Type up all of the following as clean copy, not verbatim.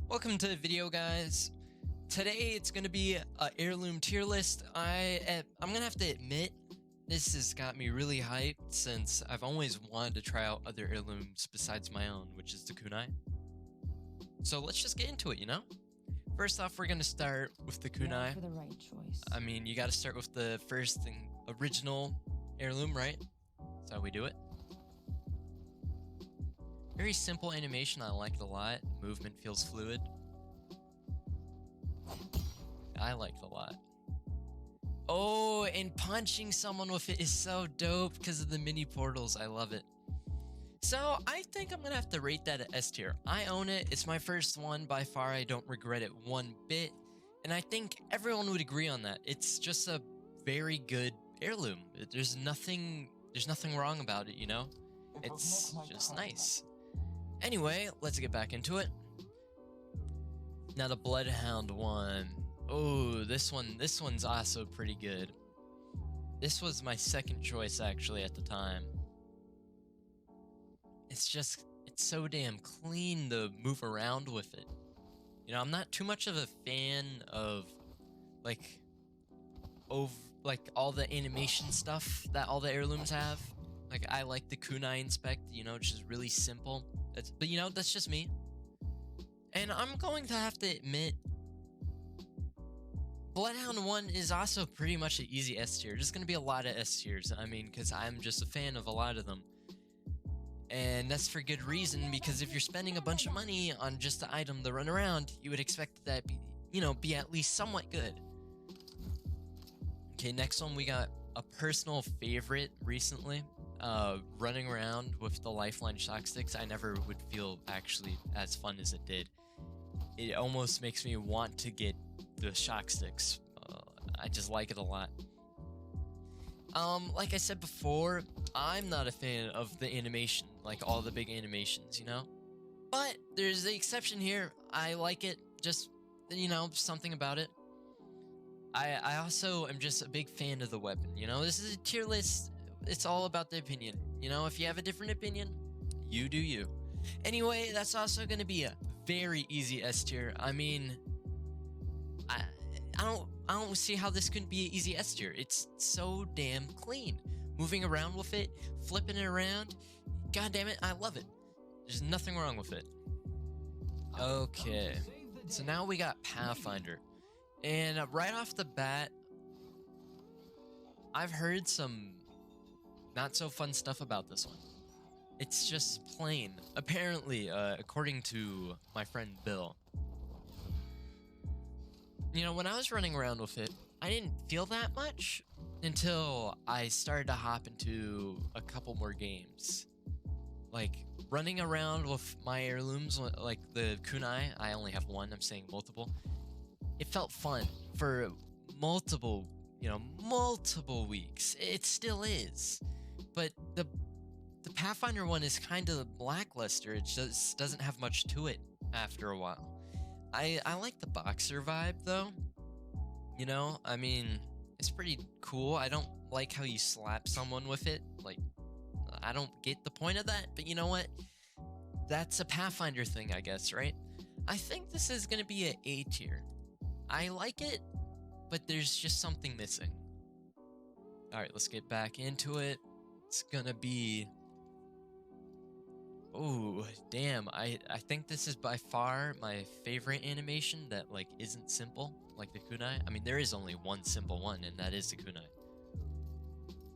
Welcome to the video, guys. Today it's going to be a heirloom tier list. I'm going to have to admit, this has got me really hyped since I've always wanted to try out other heirlooms besides my own, which is the Kunai. So let's just get into it, you know? First off, we're going to start with the Kunai. For the right choice. I mean, you got to start with the first thing, original heirloom, right? That's how we do it. Very simple animation, I like it a lot. Movement feels fluid. I like it a lot. Oh, and punching someone with it is so dope because of the mini portals. I love it. So I think I'm gonna have to rate that at S tier. I own it. It's my first one by far. I don't regret it one bit. And I think everyone would agree on that. It's just a very good heirloom. There's nothing wrong about it, you know? It's just nice. Anyway, let's get back into it. Now the Bloodhound one. Oh, this one's also pretty good. This was my second choice actually at the time. It's so damn clean to move around with it. You know, I'm not too much of a fan of like all the animation stuff that all the heirlooms have. Like I like the Kunai Inspect, you know, which is really simple. But you know, that's just me. And I'm going to have to admit, Bloodhound 1 is also pretty much an easy S tier. There's going to be a lot of S tiers, I mean, because I'm just a fan of a lot of them. And that's for good reason, because if you're spending a bunch of money on just the item to run around, you would expect that be at least somewhat good. Okay, next one we got a personal favorite recently. Running around with the Lifeline shock sticks, I never would feel actually as fun as it did. It almost makes me want to get the shock sticks. I just like it a lot. Like I said before, I'm not a fan of the animation, like all the big animations, you know? But there's the exception here. I like it, just, you know, something about it. I also am just a big fan of the weapon, you know? This is a tier list. It's all about the opinion. You know, if you have a different opinion, you do you. Anyway, that's also going to be a very easy S tier. I mean, I don't see how this couldn't be an easy S tier. It's so damn clean. Moving around with it, flipping it around. God damn it, I love it. There's nothing wrong with it. Okay, so now we got Pathfinder. And right off the bat, I've heard some not so fun stuff about this one. It's just plain. Apparently, according to my friend Bill. You know, when I was running around with it, I didn't feel that much until I started to hop into a couple more games. Like, running around with my heirlooms, like the Kunai, I only have one, I'm saying multiple. It felt fun for multiple weeks. It still is. But the Pathfinder one is kind of lackluster. It just doesn't have much to it after a while. I like the boxer vibe though. You know, I mean, it's pretty cool. I don't like how you slap someone with it. Like, I don't get the point of that, but you know what? That's a Pathfinder thing, I guess, right? I think this is gonna be an A tier. I like it, but there's just something missing. Alright, let's get back into it. It's gonna be... Oh, damn. I think this is by far my favorite animation that, like, isn't simple, like the Kunai. I mean, there is only one simple one, and that is the Kunai.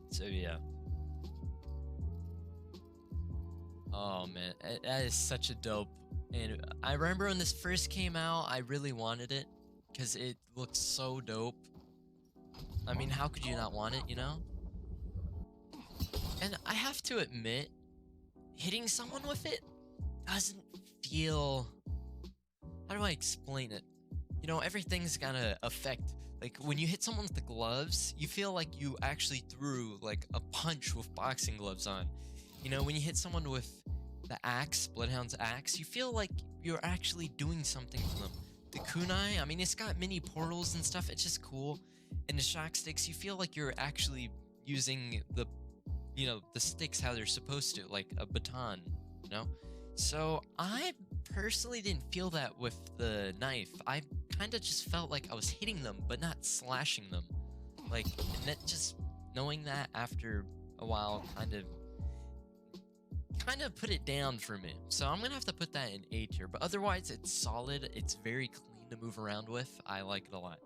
So, yeah. Oh, man. That is such a dope... And I remember when this first came out, I really wanted it, because it looked so dope. I mean, how could you not want it, you know? And I have to admit, hitting someone with it doesn't feel... How do I explain it? You know, everything's gonna affect... Like, when you hit someone with the gloves, you feel like you actually threw, like, a punch with boxing gloves on. You know, when you hit someone with the axe, Bloodhound's axe, you feel like you're actually doing something to them. The Kunai, I mean, it's got mini portals and stuff, it's just cool. And the shock sticks, you feel like you're actually using the sticks how they're supposed to, like a baton, you know? So I personally didn't feel that with the knife. I kind of just felt like I was hitting them, but not slashing them. Like, and that just knowing that after a while kind of put it down for me. So I'm gonna have to put that in A tier. But otherwise, it's solid. It's very clean to move around with. I like it a lot.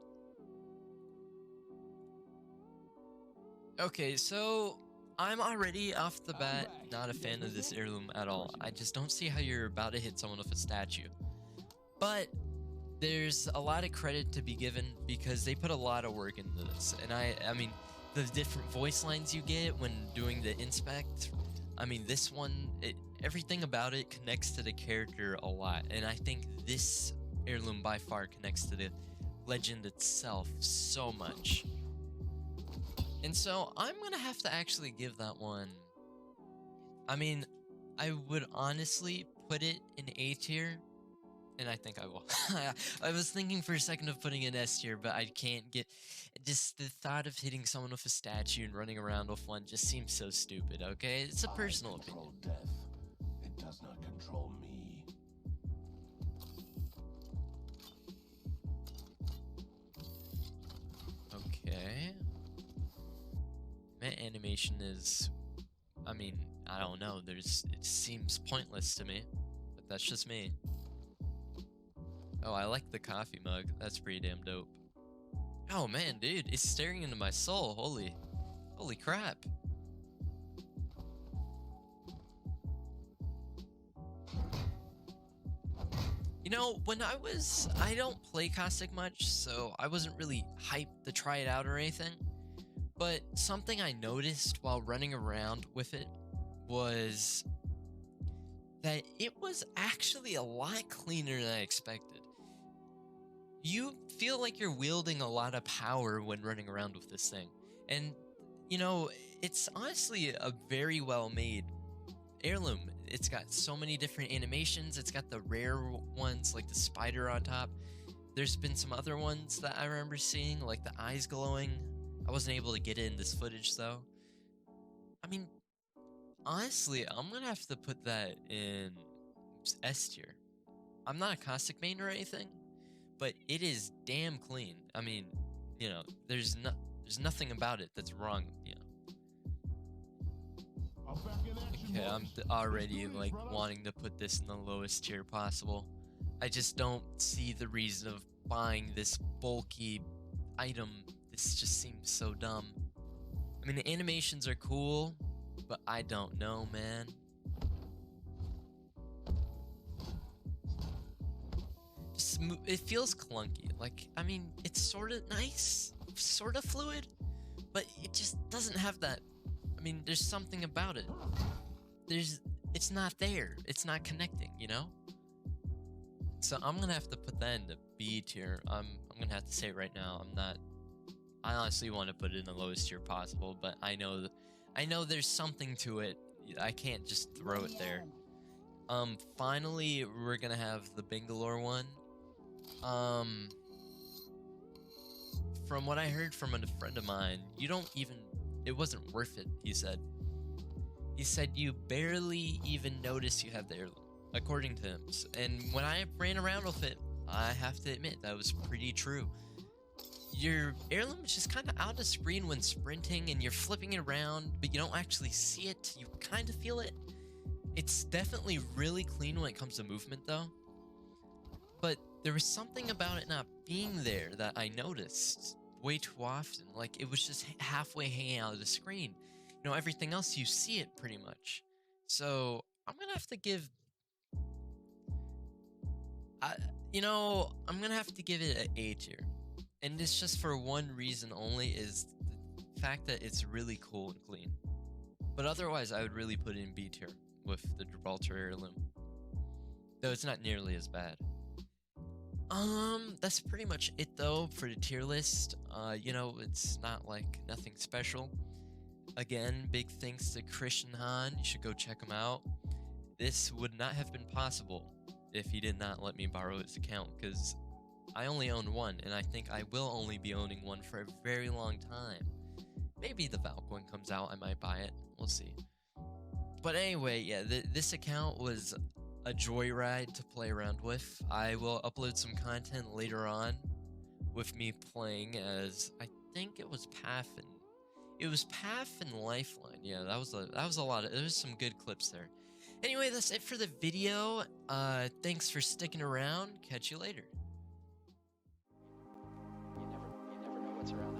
Okay, so I'm already off the bat not a fan of this heirloom at all. I just don't see how you're about to hit someone with a statue. But there's a lot of credit to be given because they put a lot of work into this. And I mean, the different voice lines you get when doing the inspect, I mean, this one, everything about it connects to the character a lot. And I think this heirloom by far connects to the legend itself so much. And so I'm gonna have to actually give that one. I mean, I would honestly put it in A tier, and I think I will. I was thinking for a second of putting it in S tier, but I can't get. Just the thought of hitting someone with a statue and running around with one just seems so stupid. Okay, it's a personal opinion. Death. It does not control me. Okay. That animation is, I mean, I don't know. It seems pointless to me, but that's just me. Oh, I like the coffee mug. That's pretty damn dope. Oh man, dude, it's staring into my soul. Holy crap. You know, I don't play Caustic much, so I wasn't really hyped to try it out or anything. But something I noticed while running around with it was that it was actually a lot cleaner than I expected. You feel like you're wielding a lot of power when running around with this thing. And, you know, it's honestly a very well made heirloom. It's got so many different animations. It's got the rare ones like the spider on top. There's been some other ones that I remember seeing, like the eyes glowing. I wasn't able to get it in this footage though. I mean, honestly, I'm gonna have to put that in S tier. I'm not a Caustic main or anything, but it is damn clean. I mean, you know, there's nothing about it that's wrong, you know. Okay, I'm already like wanting to put this in the lowest tier possible. I just don't see the reason of buying this bulky item. This just seems so dumb. I mean, the animations are cool, but I don't know, man. It feels clunky. Like, I mean, it's sort of nice, sort of fluid, but it just doesn't have that. I mean, there's something about it. It's not there. It's not connecting, you know? So I'm gonna have to put that in the B tier. I'm gonna have to say it right now. I honestly want to put it in the lowest tier possible, but I know there's something to it. I can't just throw it there. Finally, we're gonna have the Bangalore one. From what I heard from a friend of mine, it wasn't worth it, he said. He said you barely even notice you have the heirloom, according to him. And when I ran around with it, I have to admit that was pretty true. Your heirloom is just kind of out of screen when sprinting and you're flipping it around, but you don't actually see it. You kind of feel it. It's definitely really clean when it comes to movement though. But there was something about it not being there that I noticed way too often. Like it was just halfway hanging out of the screen. You know, everything else you see it pretty much. So I'm gonna have to give I'm gonna have to give it an A tier. And it's just for one reason only, is the fact that it's really cool and clean. But otherwise, I would really put it in B tier with the Gibraltar heirloom. Though it's not nearly as bad. That's pretty much it though for the tier list. You know, it's not like nothing special. Again, big thanks to Christian Han. You should go check him out. This would not have been possible if he did not let me borrow his account, because I only own one, and I think I will only be owning one for a very long time. Maybe the Valcoin comes out, I might buy it. We'll see. But anyway, yeah, this account was a joyride to play around with. I will upload some content later on with me playing as I think it was Path and Lifeline. Yeah, that was a lot of, there's some good clips there. Anyway, that's it for the video. Thanks for sticking around. Catch you later. You never know what's around